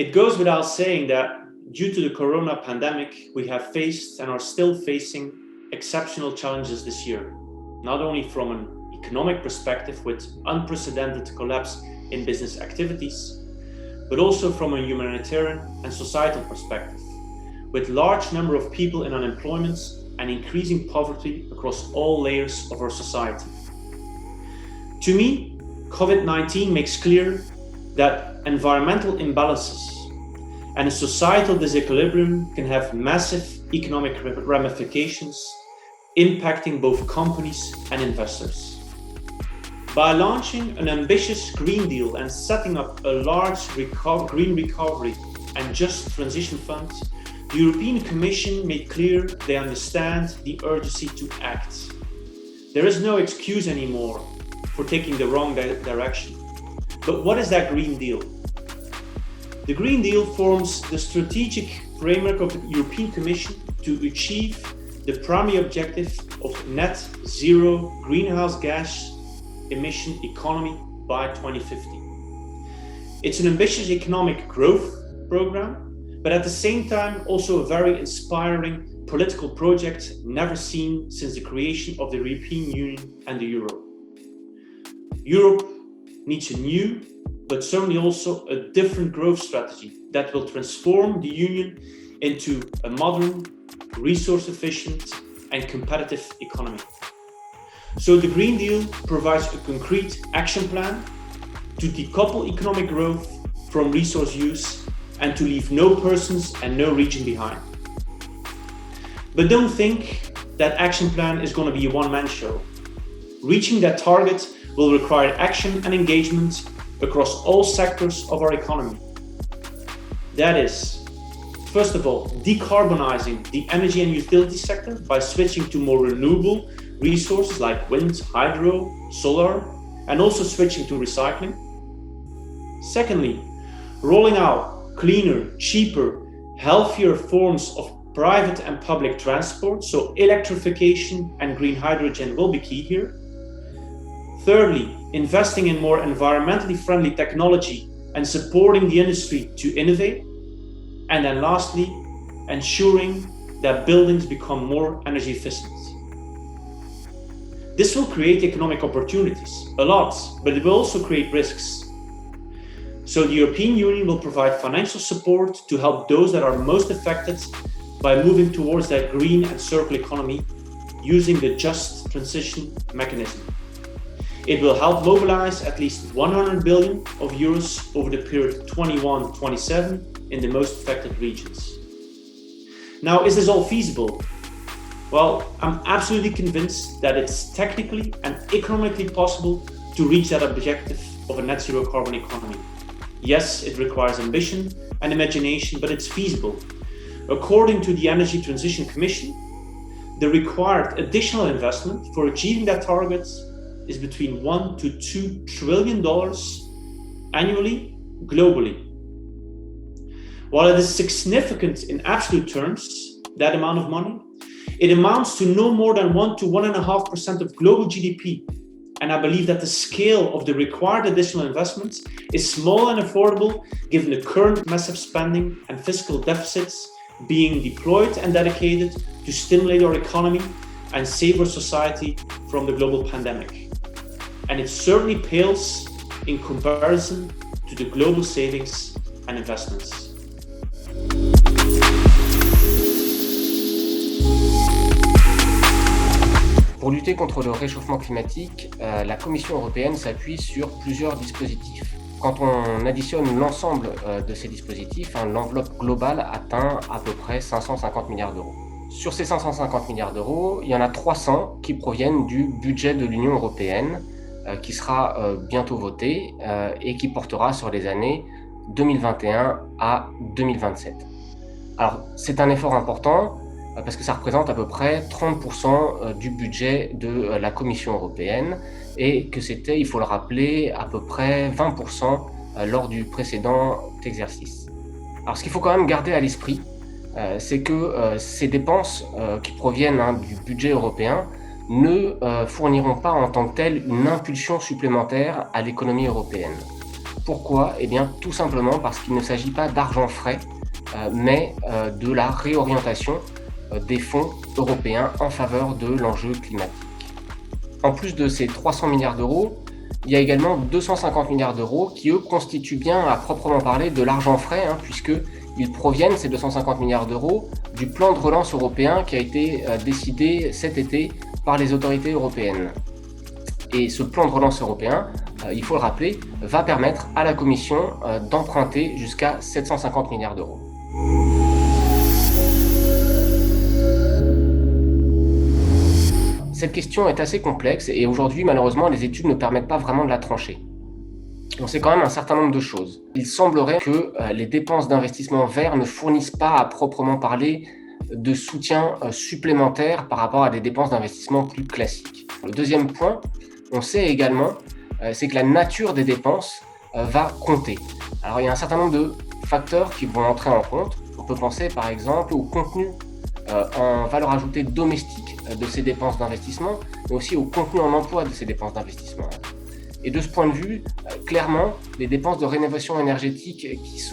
It goes without saying that due to the corona pandemic, we have faced and are still facing exceptional challenges this year, not only from an economic perspective with unprecedented collapse in business activities, but also from a humanitarian and societal perspective, with large number of people in unemployment and increasing poverty across all layers of our society. To me, COVID-19 makes clear that environmental imbalances and a societal disequilibrium can have massive economic ramifications, impacting both companies and investors. By launching an ambitious Green Deal and setting up a large green recovery and just transition fund, the European Commission made clear they understand the urgency to act. There is no excuse anymore for taking the wrong direction. But what is that Green Deal? The Green Deal forms the strategic framework of the European Commission to achieve the primary objective of net zero greenhouse gas emission economy by 2050. It's an ambitious economic growth program, but at the same time also a very inspiring political project never seen since the creation of the European Union and the euro. Europe needs a new, but certainly also a different growth strategy that will transform the Union into a modern, resource-efficient and competitive economy. So the Green Deal provides a concrete action plan to decouple economic growth from resource use and to leave no persons and no region behind. But don't think that action plan is going to be a one-man show. Reaching that target will require action and engagement across all sectors of our economy. That is, first of all, decarbonizing the energy and utility sector by switching to more renewable resources like wind, hydro, solar, and also switching to recycling. Secondly, rolling out cleaner, cheaper, healthier forms of private and public transport, so electrification and green hydrogen will be key here. Thirdly, investing in more environmentally friendly technology and supporting the industry to innovate. And then lastly, ensuring that buildings become more energy efficient. This will create economic opportunities, a lot, but it will also create risks. So the European Union will provide financial support to help those that are most affected by moving towards that green and circular economy using the Just Transition Mechanism. It will help mobilize at least 100 billion of euros over the period 21-27 in the most affected regions. Now, is this all feasible? Well, I'm absolutely convinced that it's technically and economically possible to reach that objective of a net zero carbon economy. Yes, it requires ambition and imagination, but it's feasible. According to the Energy Transition Commission, the required additional investment for achieving that target is between $1 to $2 trillion annually, globally. While it is significant in absolute terms, that amount of money, it amounts to no more than 1 to 1.5% of global GDP. And I believe that the scale of the required additional investments is small and affordable given the current massive spending and fiscal deficits being deployed and dedicated to stimulate our economy and save our society from the global pandemic. And it certainly pales in comparison to the global savings and investments. Pour lutter contre le réchauffement climatique, la Commission européenne s'appuie sur plusieurs dispositifs. Quand on additionne l'ensemble de ces dispositifs, l'enveloppe globale atteint à peu près 550 milliards d'euros. Sur ces 550 milliards d'euros, il y en a 300 qui proviennent du budget de l'Union européenne, qui sera bientôt voté et qui portera sur les années 2021 à 2027. Alors, c'est un effort important parce que ça représente à peu près 30% du budget de la Commission européenne et que c'était, il faut le rappeler, à peu près 20% lors du précédent exercice. Alors, ce qu'il faut quand même garder à l'esprit, c'est que ces dépenses qui proviennent du budget européen ne fourniront pas en tant que telles une impulsion supplémentaire à l'économie européenne. Pourquoi ? Eh bien, tout simplement parce qu'il ne s'agit pas d'argent frais, mais de la réorientation des fonds européens en faveur de l'enjeu climatique. En plus de ces 300 milliards d'euros, il y a également 250 milliards d'euros qui, eux, constituent bien à proprement parler de l'argent frais, puisqu'ils proviennent, ces 250 milliards d'euros, du plan de relance européen qui a été décidé cet été par les autorités européennes. Et ce plan de relance européen, il faut le rappeler, va permettre à la Commission d'emprunter jusqu'à 750 milliards d'euros. Cette question est assez complexe et aujourd'hui, malheureusement, les études ne permettent pas vraiment de la trancher. On sait quand même un certain nombre de choses. Il semblerait que les dépenses d'investissement vert ne fournissent pas à proprement parler de soutien supplémentaire par rapport à des dépenses d'investissement plus classiques. Le deuxième point, on sait également, c'est que la nature des dépenses va compter. Alors il y a un certain nombre de facteurs qui vont entrer en compte. On peut penser par exemple au contenu en valeur ajoutée domestique de ces dépenses d'investissement, mais aussi au contenu en emploi de ces dépenses d'investissement. Et de ce point de vue, clairement, les dépenses de rénovation énergétique qui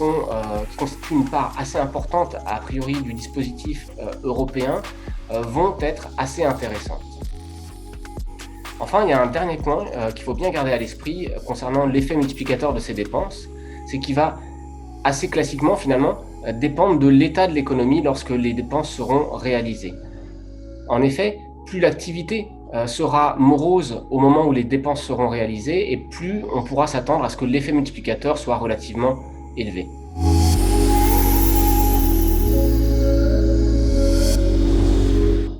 constituent une part assez importante a priori du dispositif européen vont être assez intéressantes. Enfin, il y a un dernier point qu'il faut bien garder à l'esprit concernant l'effet multiplicateur de ces dépenses, c'est qu'il va assez classiquement finalement dépendre de l'état de l'économie lorsque les dépenses seront réalisées. En effet, plus l'activité sera morose au moment où les dépenses seront réalisées et plus on pourra s'attendre à ce que l'effet multiplicateur soit relativement élevé.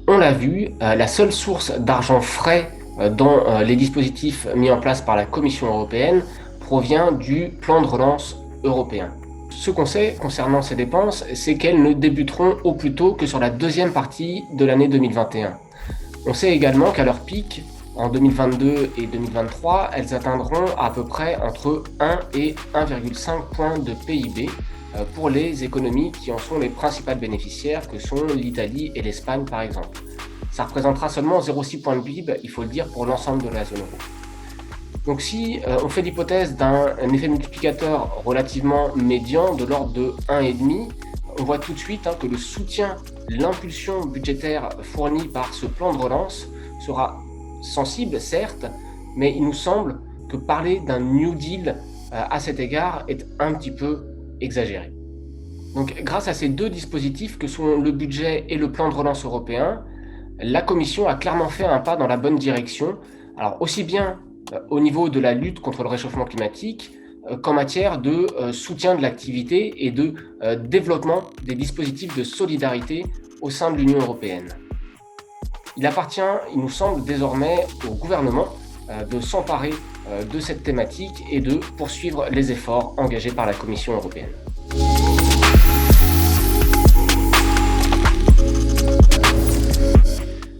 On l'a vu, la seule source d'argent frais dans les dispositifs mis en place par la Commission européenne provient du plan de relance européen. Ce qu'on sait concernant ces dépenses, c'est qu'elles ne débuteront au plus tôt que sur la deuxième partie de l'année 2021. On sait également qu'à leur pic, en 2022 et 2023, elles atteindront à peu près entre 1 et 1,5 points de PIB pour les économies qui en sont les principales bénéficiaires, que sont l'Italie et l'Espagne par exemple. Ça représentera seulement 0,6 points de PIB, il faut le dire, pour l'ensemble de la zone euro. Donc si on fait l'hypothèse d'un effet multiplicateur relativement médian de l'ordre de 1,5, on voit tout de suite que le soutien, l'impulsion budgétaire fournie par ce plan de relance sera sensible, certes, mais il nous semble que parler d'un New Deal à cet égard est un petit peu exagéré. Donc grâce à ces deux dispositifs que sont le budget et le plan de relance européen, la Commission a clairement fait un pas dans la bonne direction, alors aussi bien au niveau de la lutte contre le réchauffement climatique qu'en matière de soutien de l'activité et de développement des dispositifs de solidarité au sein de l'Union européenne. Il appartient, il nous semble, désormais au gouvernement de s'emparer de cette thématique et de poursuivre les efforts engagés par la Commission européenne.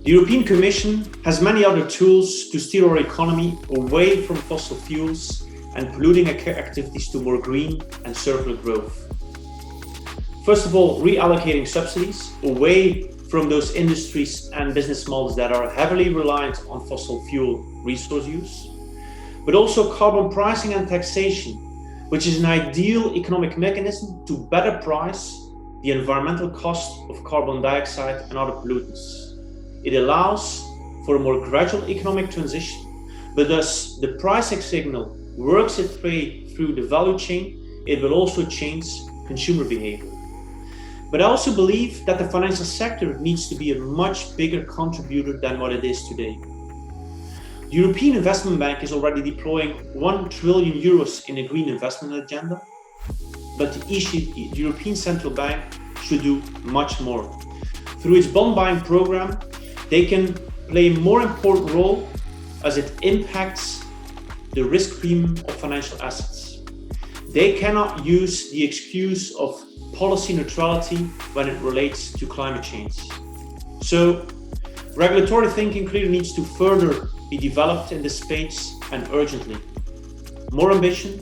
The European Commission has many other tools to steer our economy away from fossil fuels and polluting activities to more green and circular growth. First of all, reallocating subsidies away from those industries and business models that are heavily reliant on fossil fuel resource use, but also carbon pricing and taxation, which is an ideal economic mechanism to better price the environmental cost of carbon dioxide and other pollutants. It allows for a more gradual economic transition, but thus the pricing signal works its way through the value chain, it will also change consumer behavior. But I also believe that the financial sector needs to be a much bigger contributor than what it is today. The European Investment Bank is already deploying 1 trillion euros in a green investment agenda, but the European Central Bank should do much more. Through its bond buying program, they can play a more important role as it impacts the risk premium of financial assets. They cannot use the excuse of policy neutrality when it relates to climate change. So, regulatory thinking clearly needs to further be developed in this space and urgently. More ambition,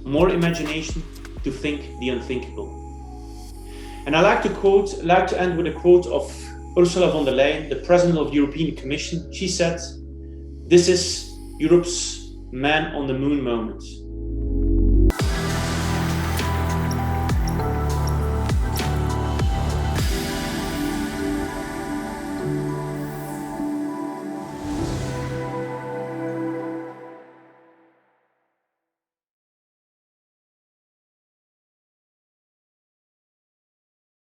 more imagination to think the unthinkable. And I like to end with a quote of Ursula von der Leyen, the President of the European Commission. She said, "This is Europe's man on the moon moment.